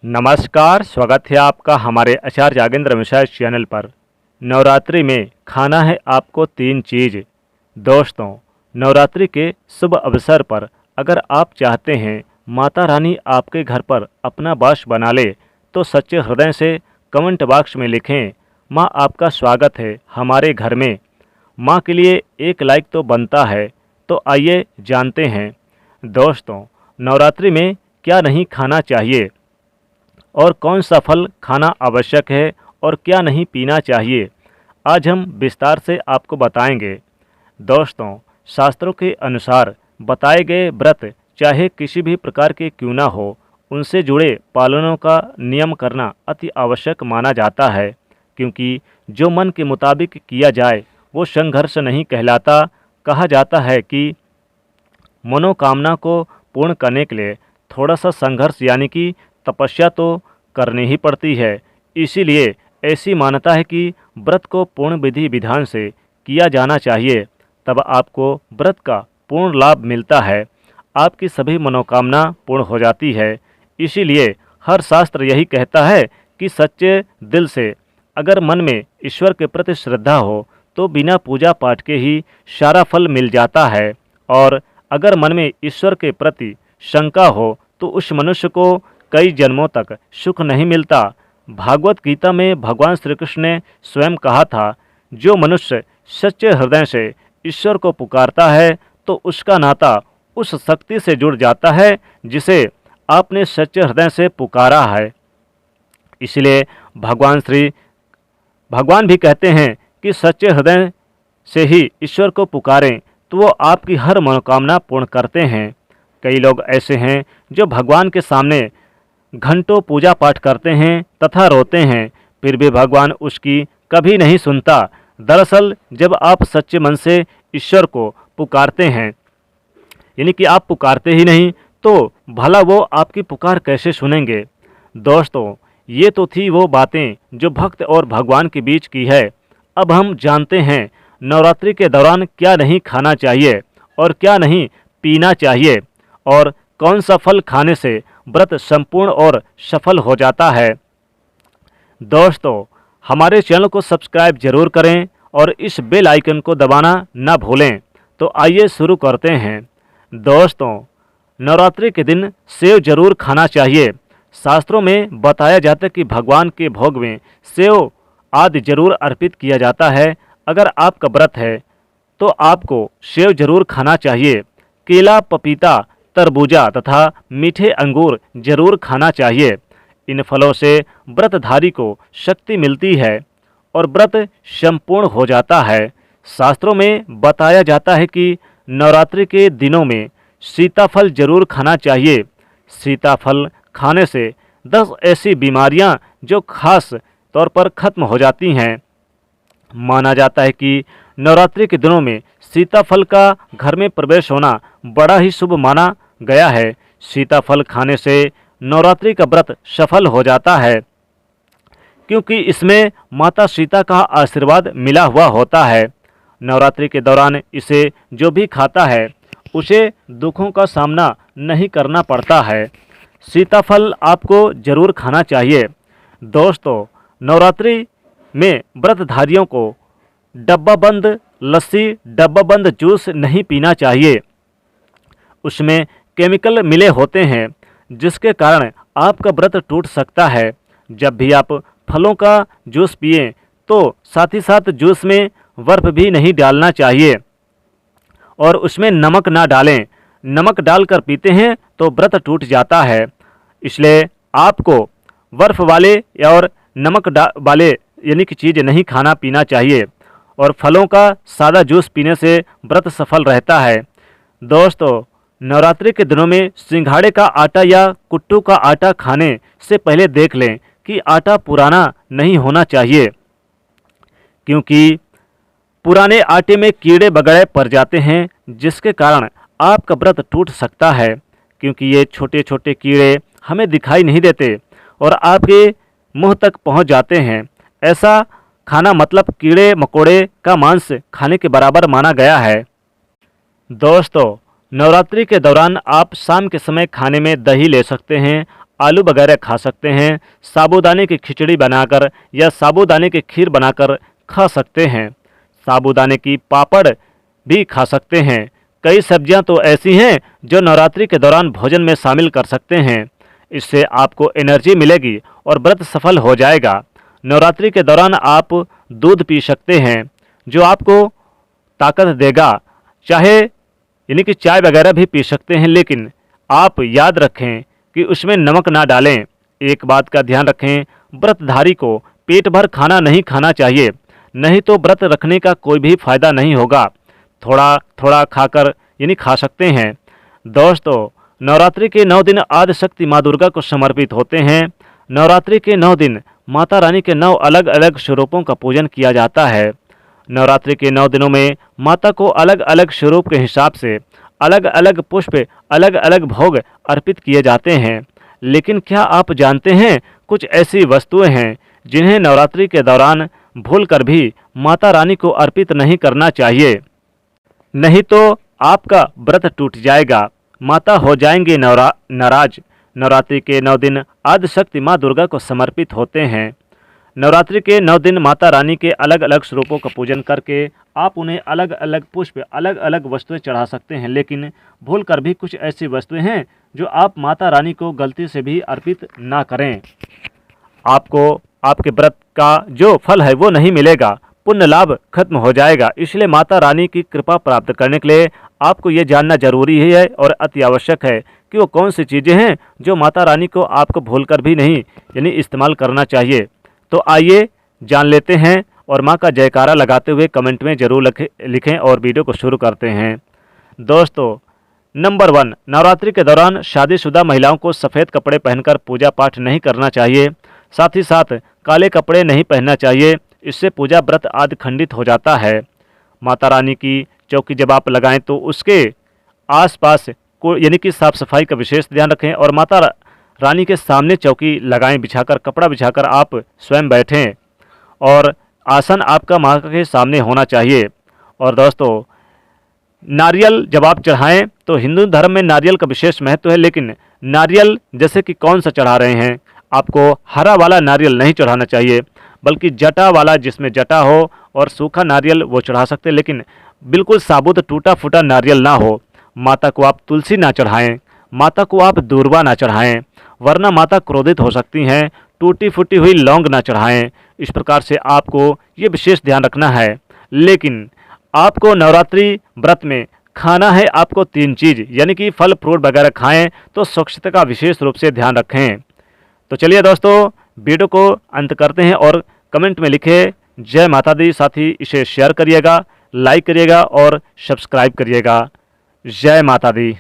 नमस्कार, स्वागत है आपका हमारे आचार्य जागेंद्र मिश्रा चैनल पर। नवरात्रि में खाना है आपको 3 चीज़। दोस्तों, नवरात्रि के शुभ अवसर पर अगर आप चाहते हैं माता रानी आपके घर पर अपना वास बना ले, तो सच्चे हृदय से कमेंट बॉक्स में लिखें, माँ आपका स्वागत है हमारे घर में। माँ के लिए एक लाइक तो बनता है। तो आइए जानते हैं दोस्तों, नवरात्रि में क्या नहीं खाना चाहिए और कौन सा फल खाना आवश्यक है और क्या नहीं पीना चाहिए, आज हम विस्तार से आपको बताएंगे। दोस्तों, शास्त्रों के अनुसार बताए गए व्रत चाहे किसी भी प्रकार के क्यों ना हो, उनसे जुड़े पालनों का नियम करना अति आवश्यक माना जाता है, क्योंकि जो मन के मुताबिक किया जाए वो संघर्ष नहीं कहलाता। कहा जाता है कि मनोकामना को पूर्ण करने के लिए थोड़ा सा संघर्ष यानी कि तपस्या तो करनी ही पड़ती है। इसीलिए ऐसी मान्यता है कि व्रत को पूर्ण विधि विधान से किया जाना चाहिए, तब आपको व्रत का पूर्ण लाभ मिलता है, आपकी सभी मनोकामना पूर्ण हो जाती है। इसीलिए हर शास्त्र यही कहता है कि सच्चे दिल से अगर मन में ईश्वर के प्रति श्रद्धा हो तो बिना पूजा पाठ के ही सारा फल मिल जाता है, और अगर मन में ईश्वर के प्रति शंका हो तो उस मनुष्य को कई जन्मों तक सुख नहीं मिलता। भागवत गीता में भगवान श्री कृष्ण ने स्वयं कहा था, जो मनुष्य सच्चे हृदय से ईश्वर को पुकारता है तो उसका नाता उस शक्ति से जुड़ जाता है जिसे आपने सच्चे हृदय से पुकारा है। इसलिए भगवान भी कहते हैं कि सच्चे हृदय से ही ईश्वर को पुकारें तो वो आपकी हर मनोकामना पूर्ण करते हैं। कई लोग ऐसे हैं जो भगवान के सामने घंटों पूजा पाठ करते हैं तथा रोते हैं, फिर भी भगवान उसकी कभी नहीं सुनता। दरअसल जब आप सच्चे मन से ईश्वर को पुकारते हैं, यानी कि आप पुकारते ही नहीं, तो भला वो आपकी पुकार कैसे सुनेंगे। दोस्तों, ये तो थी वो बातें जो भक्त और भगवान के बीच की है। अब हम जानते हैं नवरात्रि के दौरान क्या नहीं खाना चाहिए और क्या नहीं पीना चाहिए, और कौन सा फल खाने से व्रत संपूर्ण और सफल हो जाता है। दोस्तों, हमारे चैनल को सब्सक्राइब जरूर करें और इस बेल आइकन को दबाना ना भूलें। तो आइए शुरू करते हैं। दोस्तों, नवरात्रि के दिन सेव जरूर खाना चाहिए। शास्त्रों में बताया जाता है कि भगवान के भोग में सेव आदि जरूर अर्पित किया जाता है। अगर आपका व्रत है तो आपको सेव जरूर खाना चाहिए। केला, पपीता, तरबूजा तथा मीठे अंगूर जरूर खाना चाहिए। इन फलों से व्रतधारी को शक्ति मिलती है और व्रत संपूर्ण हो जाता है। शास्त्रों में बताया जाता है कि नवरात्रि के दिनों में सीताफल जरूर खाना चाहिए। सीताफल खाने से 10 ऐसी बीमारियां जो खास तौर पर खत्म हो जाती हैं। माना जाता है कि नवरात्रि के दिनों में सीताफल का घर में प्रवेश होना बड़ा ही शुभ माना गया है। सीताफल खाने से नवरात्रि का व्रत सफल हो जाता है, क्योंकि इसमें माता सीता का आशीर्वाद मिला हुआ होता है। नवरात्रि के दौरान इसे जो भी खाता है उसे दुखों का सामना नहीं करना पड़ता है। सीताफल आपको जरूर खाना चाहिए। दोस्तों, नवरात्रि में व्रतधारियों को डब्बाबंद लस्सी, डब्बाबंद जूस नहीं पीना चाहिए। उसमें केमिकल मिले होते हैं जिसके कारण आपका व्रत टूट सकता है। जब भी आप फलों का जूस पिए तो साथ ही साथ जूस में बर्फ भी नहीं डालना चाहिए और उसमें नमक ना डालें। नमक डालकर पीते हैं तो व्रत टूट जाता है। इसलिए आपको बर्फ वाले और नमक वाले यानी कि चीज़ नहीं खाना पीना चाहिए और फलों का सादा जूस पीने से व्रत सफल रहता है। दोस्तों, नवरात्रि के दिनों में सिंघाड़े का आटा या कुट्टू का आटा खाने से पहले देख लें कि आटा पुराना नहीं होना चाहिए, क्योंकि पुराने आटे में कीड़े वगैरह पड़ जाते हैं जिसके कारण आपका व्रत टूट सकता है, क्योंकि ये छोटे छोटे कीड़े हमें दिखाई नहीं देते और आपके मुंह तक पहुंच जाते हैं। ऐसा खाना मतलब कीड़े मकोड़े का मांस खाने के बराबर माना गया है। दोस्तों, नवरात्रि के दौरान आप शाम के समय खाने में दही ले सकते हैं। आलू वगैरह खा सकते हैं। साबूदाने की खिचड़ी बनाकर या साबूदाने की खीर बनाकर खा सकते हैं। साबूदाने की पापड़ भी खा सकते हैं। कई सब्जियां तो ऐसी हैं जो नवरात्रि के दौरान भोजन में शामिल कर सकते हैं। इससे आपको एनर्जी मिलेगी और व्रत सफल हो जाएगा। नवरात्रि के दौरान आप दूध पी सकते हैं जो आपको ताकत देगा। चाहे यानी कि चाय वगैरह भी पी सकते हैं, लेकिन आप याद रखें कि उसमें नमक ना डालें। एक बात का ध्यान रखें, व्रतधारी को पेट भर खाना नहीं खाना चाहिए, नहीं तो व्रत रखने का कोई भी फायदा नहीं होगा। थोड़ा थोड़ा खाकर यानी खा सकते हैं। दोस्तों, नवरात्रि के 9 दिन आदि शक्ति माँ दुर्गा को समर्पित होते हैं। नवरात्रि के 9 दिन माता रानी के 9 अलग अलग स्वरूपों का पूजन किया जाता है। नवरात्रि के 9 दिनों में माता को अलग अलग स्वरूप के हिसाब से अलग अलग पुष्प, अलग अलग भोग अर्पित किए जाते हैं। लेकिन क्या आप जानते हैं, कुछ ऐसी वस्तुएं हैं जिन्हें नवरात्रि के दौरान भूलकर भी माता रानी को अर्पित नहीं करना चाहिए, नहीं तो आपका व्रत टूट जाएगा, माता हो जाएंगे नाराज। नवरात्रि के 9 दिन आदि शक्ति माँ दुर्गा को समर्पित होते हैं। नवरात्रि के 9 दिन माता रानी के अलग अलग स्वरूपों का पूजन करके आप उन्हें अलग अलग पुष्प, अलग अलग वस्तुएं चढ़ा सकते हैं। लेकिन भूल कर भी कुछ ऐसी वस्तुएं हैं जो आप माता रानी को गलती से भी अर्पित ना करें। आपको आपके व्रत का जो फल है वो नहीं मिलेगा, पुण्य लाभ खत्म हो जाएगा। इसलिए माता रानी की कृपा प्राप्त करने के लिए आपको ये जानना जरूरी है और अति आवश्यक है कि वो कौन सी चीज़ें हैं जो माता रानी को आपको भूलकर भी नहीं यानी इस्तेमाल करना चाहिए। तो आइए जान लेते हैं और माँ का जयकारा लगाते हुए कमेंट में ज़रूर लिखें और वीडियो को शुरू करते हैं। दोस्तों, नंबर 1, नवरात्रि के दौरान शादीशुदा महिलाओं को सफ़ेद कपड़े पहनकर पूजा पाठ नहीं करना चाहिए। साथ ही साथ काले कपड़े नहीं पहनना चाहिए, इससे पूजा व्रत आदि खंडित हो जाता है। माता रानी की चौकी जब आप लगाएं तो उसके आसपास को यानी कि साफ़ सफाई का विशेष ध्यान रखें और माता रानी के सामने चौकी लगाएं, बिछाकर कपड़ा बिछाकर आप स्वयं बैठें और आसन आपका माँ के सामने होना चाहिए। और दोस्तों, नारियल जब आप चढ़ाएं तो हिंदू धर्म में नारियल का विशेष महत्व है, लेकिन नारियल जैसे कि कौन सा चढ़ा रहे हैं, आपको हरा वाला नारियल नहीं चढ़ाना चाहिए, बल्कि जटा वाला जिसमें जटा हो और सूखा नारियल वो चढ़ा सकते हैं। लेकिन बिल्कुल साबुत टूटा फूटा नारियल ना हो। माता को आप तुलसी ना चढ़ाएं, माता को आप दूर्वा ना चढ़ाएं, वरना माता क्रोधित हो सकती हैं। टूटी फूटी हुई लौंग ना चढ़ाएं। इस प्रकार से आपको ये विशेष ध्यान रखना है। लेकिन आपको नवरात्रि व्रत में खाना है आपको 3 चीज़, यानी कि फल फ्रूट वगैरह खाएं, तो स्वच्छता का विशेष रूप से ध्यान रखें। तो चलिए दोस्तों, वीडियो को अंत करते हैं और कमेंट में लिखें जय माता दी। साथ ही इसे शेयर करिएगा, लाइक करिएगा और सब्सक्राइब करिएगा। जय माता दी।